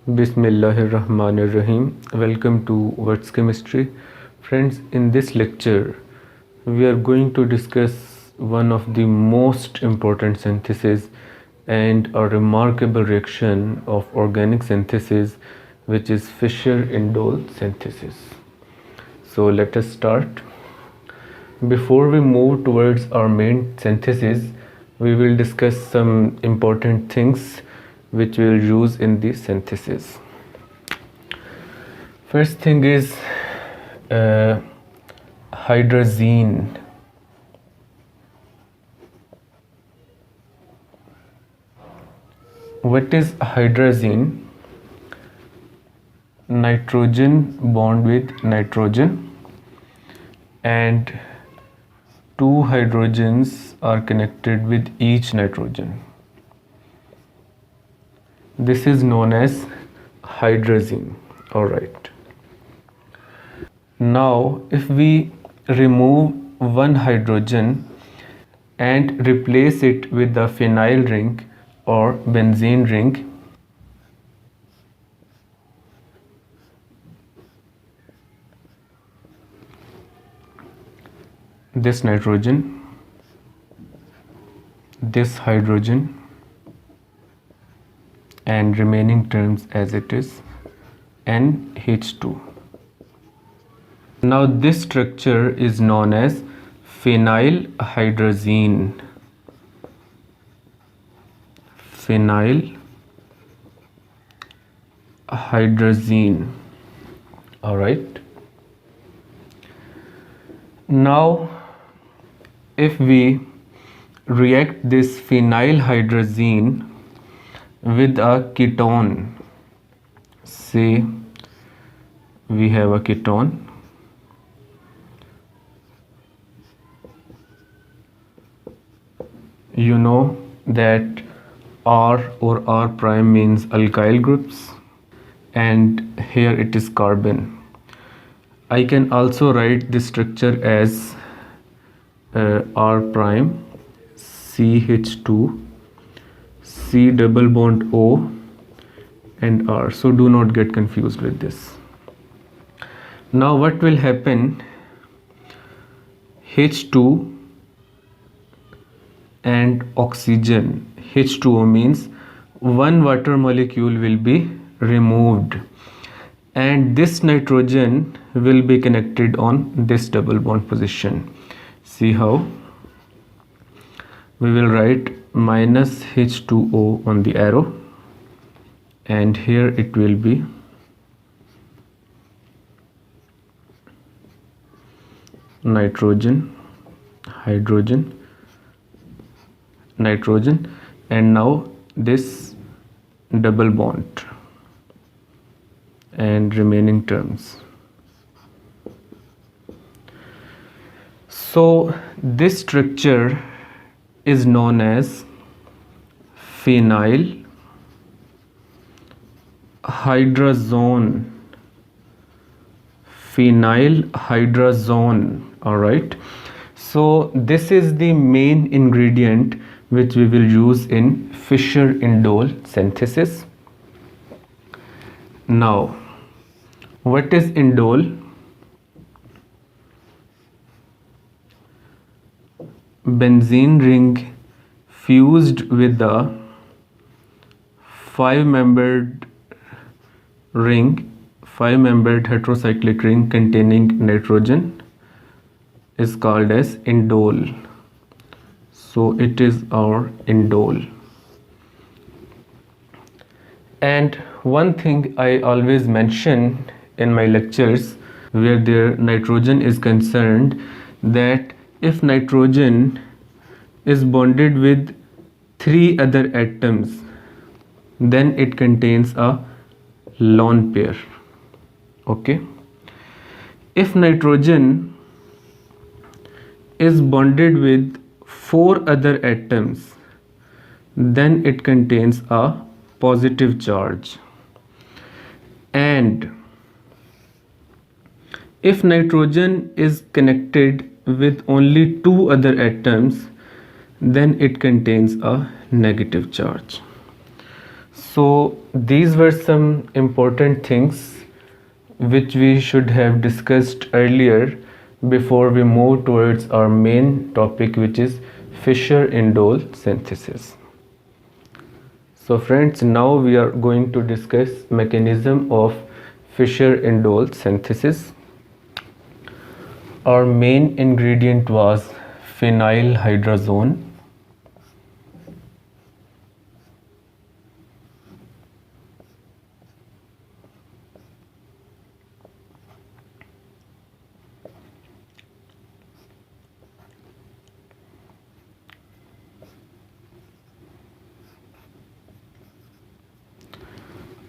Bismillahirrahmanirrahim. Welcome to What's Chemistry. Friends, in this lecture, we are going to discuss one of the most important synthesis and a remarkable reaction of organic synthesis, which is Fischer-Indol synthesis. So let us start. Before we move towards our main synthesis, we will discuss some important things which we will use in the synthesis. First thing is hydrazine. What is hydrazine? Nitrogen bond with nitrogen, and two hydrogens are connected with each nitrogen. This is known as hydrazine. All right. Now, if we remove one hydrogen and replace it with the phenyl ring or benzene ring, this nitrogen, this hydrogen, and remaining terms as it is NH2. Now this structure is known as phenylhydrazine. Phenylhydrazine. All right. Now if we react this phenylhydrazine with a ketone, say we have a ketone, you know that R or R prime means alkyl groups, and here it is carbon. I can also write this structure as R prime CH2 C double bond O and R, so do not get confused with this. Now what will happen? H2 and oxygen, H2O means one water molecule will be removed, and this nitrogen will be connected on this double bond position. See how? We will write minus H2O on the arrow, and here it will be nitrogen, hydrogen, nitrogen, and now this double bond and remaining terms. So this structure is known as phenylhydrazone. All right. So this is the main ingredient which we will use in Fischer-Indol synthesis. Now, what is indole? Benzene ring fused with the 5-membered heterocyclic ring containing nitrogen is called as indole. So it is our indole. And one thing I always mention in my lectures where their nitrogen is concerned, that if nitrogen is bonded with 3 other atoms, then it contains a lone pair. Okay. If nitrogen is bonded with 4 other atoms, then it contains a positive charge. And if nitrogen is connected with only 2 other atoms, then it contains a negative charge. So these were some important things which we should have discussed earlier before we move towards our main topic, which is Fischer-Indole synthesis. So friends, now we are going to discuss mechanism of Fischer-Indole synthesis. Our main ingredient was phenylhydrazone.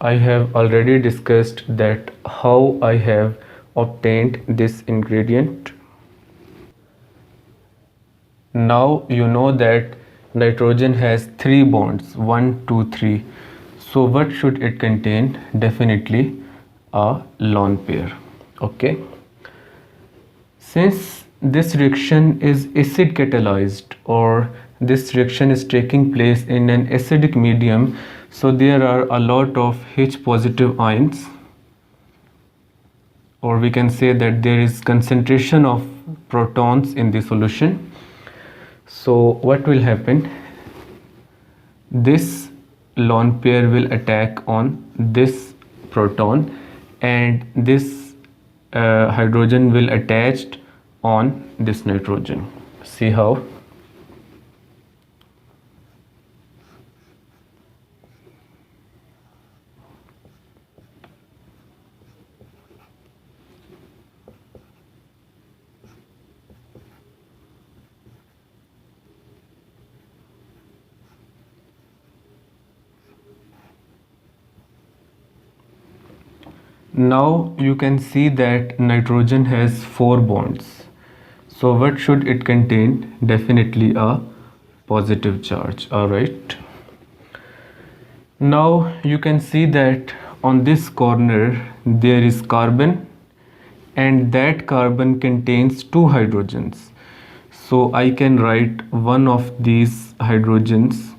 I have already discussed that how I have obtained this ingredient. Now you know that nitrogen has 3 bonds, 1, 2, 3. So what should it contain? Definitely a lone pair. Okay. Since this reaction is acid catalyzed, or this reaction is taking place in an acidic medium, so there are a lot of H positive ions, or we can say that there is concentration of protons in the solution. So what will happen? This lone pair will attack on this proton, and this hydrogen will attach on this nitrogen. See how? Now you can see that nitrogen has 4 bonds. So what should it contain? Definitely a positive charge. Alright. Now you can see that on this corner there is carbon, and that carbon contains 2 hydrogens. So I can write one of these hydrogens.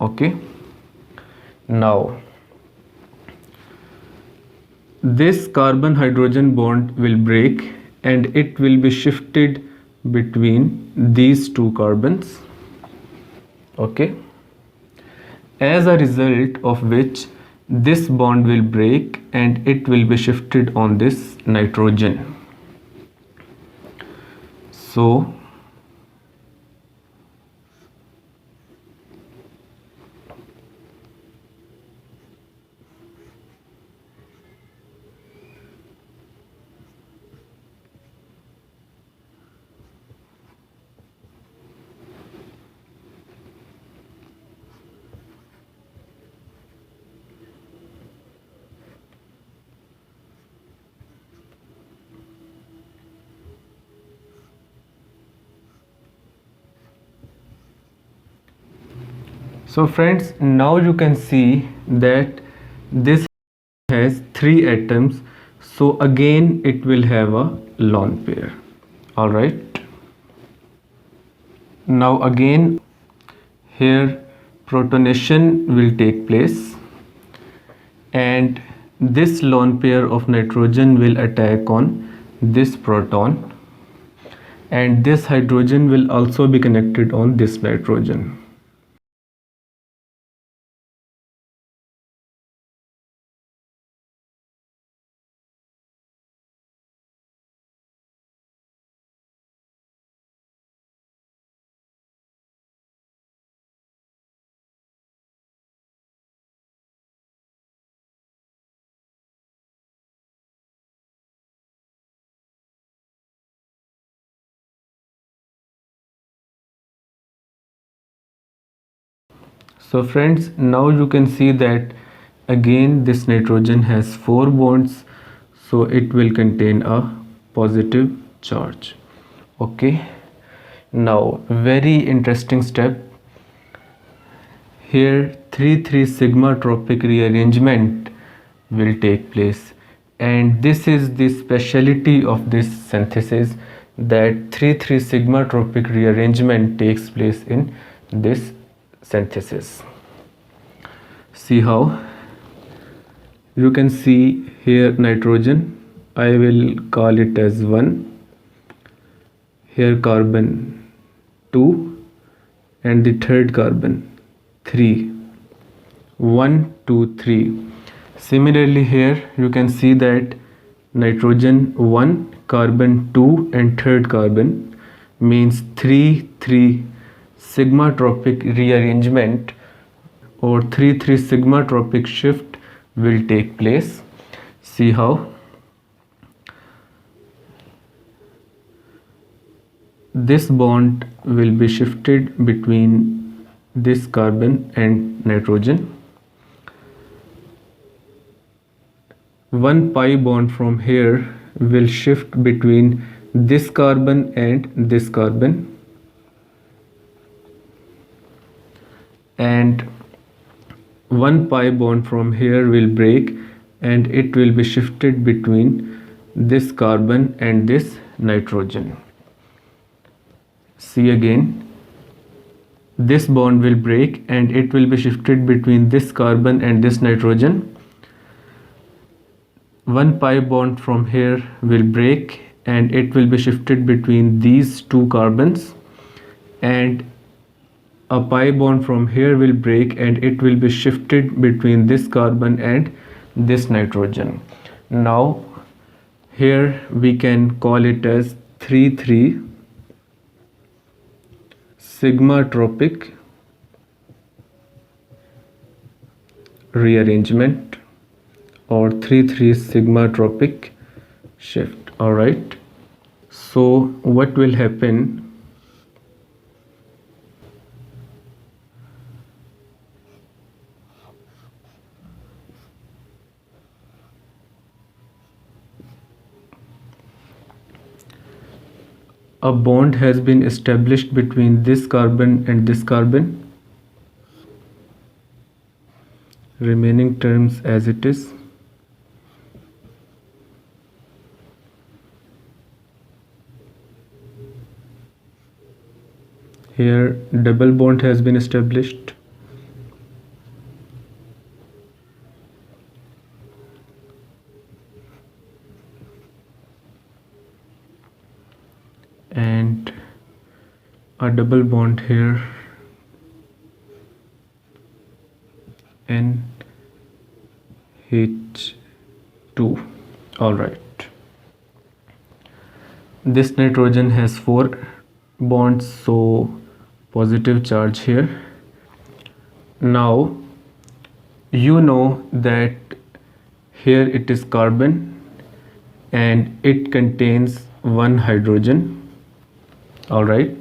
Okay. Now this carbon hydrogen bond will break, and it will be shifted between these 2 carbons. Okay. As a result of which this bond will break and it will be shifted on this nitrogen. So So friends, now you can see that this has 3 atoms, so again it will have a lone pair. Alright. Now again here protonation will take place, and this lone pair of nitrogen will attack on this proton, and this hydrogen will also be connected on this nitrogen. So friends, now you can see that again this nitrogen has 4 bonds, so it will contain a positive charge. Okay. Now very interesting step. Here 3,3 sigma tropic rearrangement will take place, and this is the speciality of this synthesis, that 3,3 sigma tropic rearrangement takes place in this synthesis. See how? You can see here nitrogen, I will call it as 1, here carbon 2, and the third carbon 3. 1 2 3. Similarly here you can see that nitrogen 1, carbon 2, and third carbon means 3 3 sigmatropic rearrangement or 3 3 sigmatropic shift will take place. See how? This bond will be shifted between this carbon and nitrogen. One pi bond from here will shift between this carbon and this carbon, and one pi bond from here will break and it will be shifted between this carbon and this nitrogen. See again, this bond will break and it will be shifted between this carbon and this nitrogen. One pi bond from here will break and it will be shifted between these two carbons, and a pi bond from here will break and it will be shifted between this carbon and this nitrogen. Now here we can call it as 3 3 sigmatropic rearrangement or 3 3 sigmatropic shift. All right, so what will happen? A bond has been established between this carbon and this carbon. Remaining terms as it is. Here double bond has been established. And a double bond here, NH2. All right, this nitrogen has 4 bonds, so positive charge here. Now you know that here it is carbon and it contains 1 hydrogen. All right,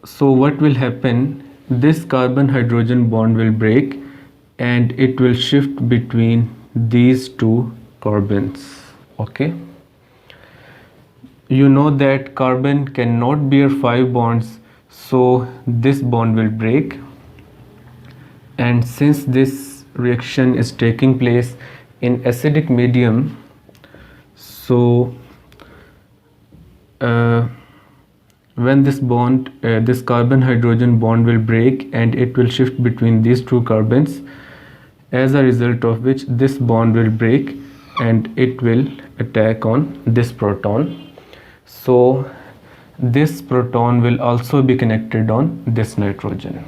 so what will happen? This carbon hydrogen bond will break and it will shift between these two carbons. Okay, you know that carbon cannot bear 5 bonds, so this bond will break, and since this reaction is taking place in acidic medium, so when this bond, this carbon hydrogen bond will break and it will shift between these two carbons, as a result of which this bond will break and it will attack on this proton. So this proton will also be connected on this nitrogen.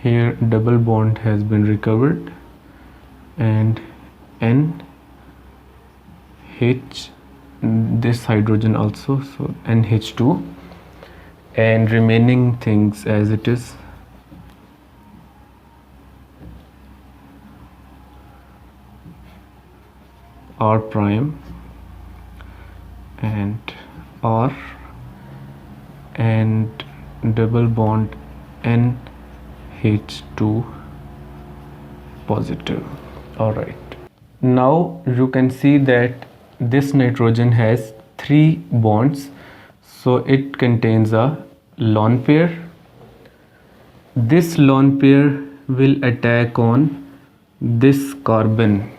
Here double bond has been recovered and NH, this hydrogen also, so NH2, and remaining things as it is. R prime and R and double bond NH2 positive. All right, now you can see that this nitrogen has 3 bonds, so it contains a lone pair. This lone pair will attack on this carbon,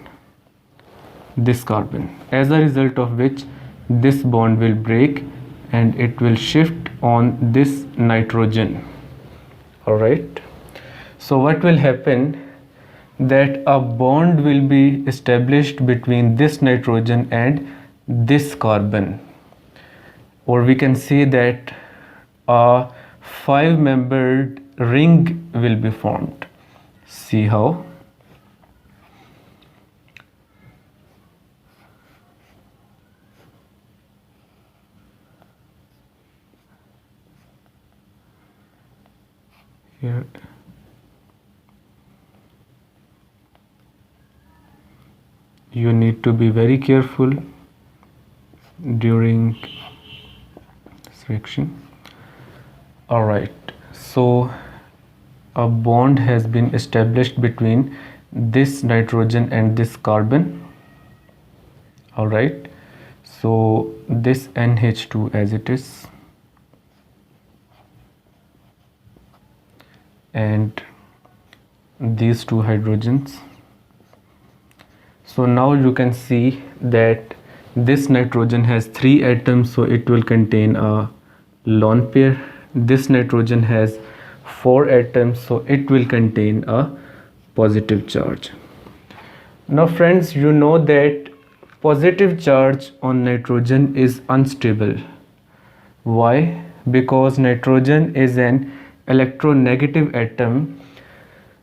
as a result of which this bond will break and it will shift on this nitrogen. All right, so what will happen, that a bond will be established between this nitrogen and this carbon, or we can say that a 5-membered ring will be formed. See how? Here you need to be very careful during this reaction. All right, so a bond has been established between this nitrogen and this carbon. All right, so this NH2 as it is, and these two hydrogens. So now you can see that this nitrogen has 3 atoms, so it will contain a lone pair. This nitrogen has 4 atoms, so it will contain a positive charge. Now friends, you know that positive charge on nitrogen is unstable. Why? Because nitrogen is an electronegative atom.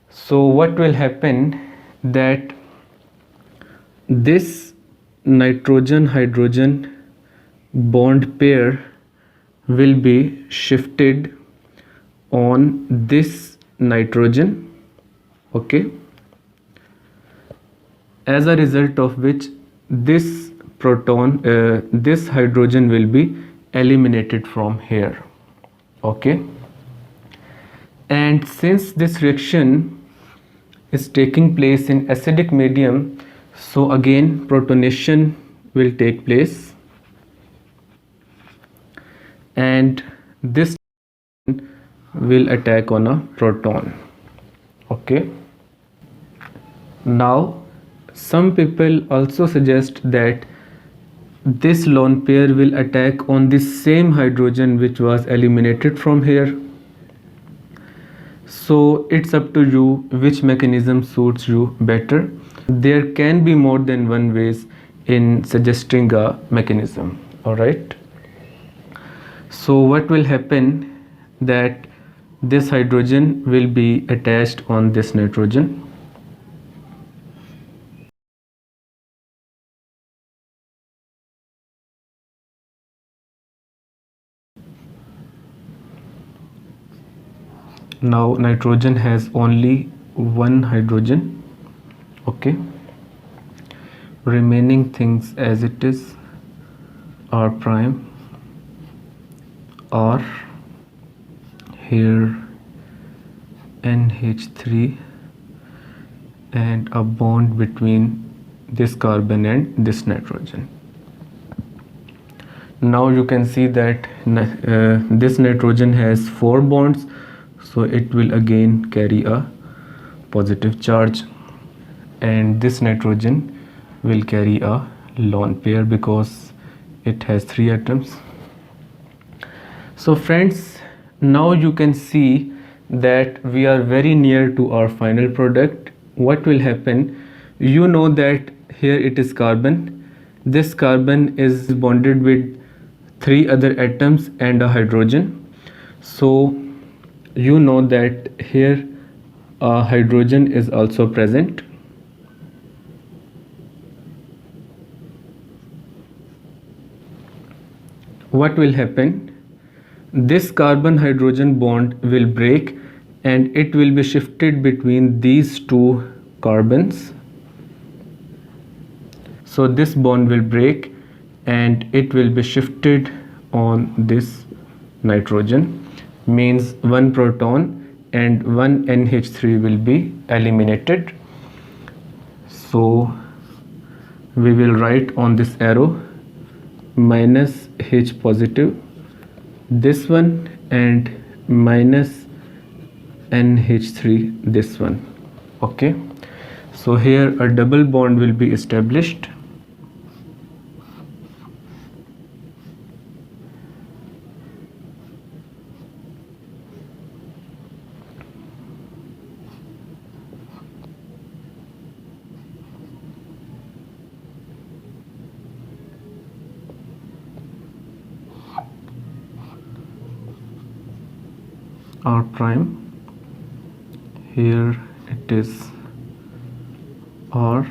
So what will happen, that this nitrogen hydrogen bond pair will be shifted on this nitrogen, okay, as a result of which this this hydrogen will be eliminated from here, okay. And since this reaction is taking place in acidic medium, so again protonation will take place, and this will attack on a proton, okay. Now some people also suggest that this lone pair will attack on the same hydrogen which was eliminated from here. So it's up to you which mechanism suits you better. There can be more than one ways in suggesting a mechanism. All right, so what will happen, that this hydrogen will be attached on this nitrogen, now nitrogen has only one hydrogen, okay. Remaining things as it is, R prime, R, here NH3, and a bond between this carbon and this nitrogen. Now you can see that this nitrogen has 4 bonds, so it will again carry a positive charge, and this nitrogen will carry a lone pair because it has 3 atoms. So friends, now you can see that we are very near to our final product. What will happen, you know that here it is carbon, this carbon is bonded with 3 other atoms and a hydrogen, so you know that here a hydrogen is also present. What will happen, this carbon hydrogen bond will break and it will be shifted between these 2 carbons. So this bond will break and it will be shifted on this nitrogen, means 1 proton and 1 NH3 will be eliminated. So we will write on this arrow minus H positive, this one, and minus NH3 this one, okay. So here a double bond will be established. R prime, here it is R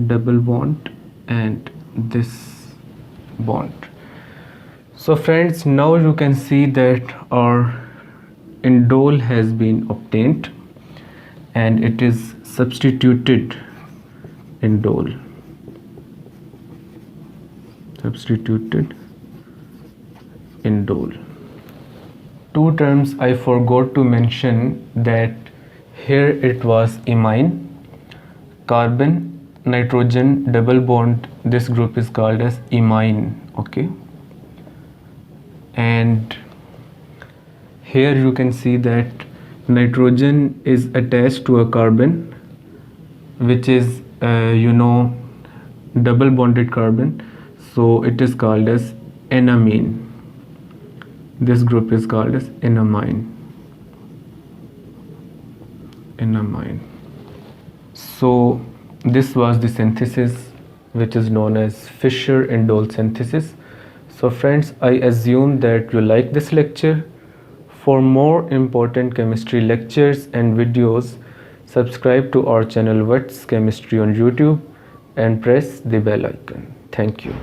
double bond and this bond. So friends, now you can see that our indole has been obtained and it is substituted indole. Substituted indole. Two terms I forgot to mention, that here it was imine, carbon nitrogen double bond, this group is called as imine, okay. And here you can see that nitrogen is attached to a carbon which is double bonded carbon, so it is called as enamine. This group is called as enamine. So this was the synthesis which is known as Fischer-Indole synthesis. So friends, I assume that you like this lecture. For more important chemistry lectures and videos, subscribe to our channel What's Chemistry on YouTube and press the bell icon. Thank you.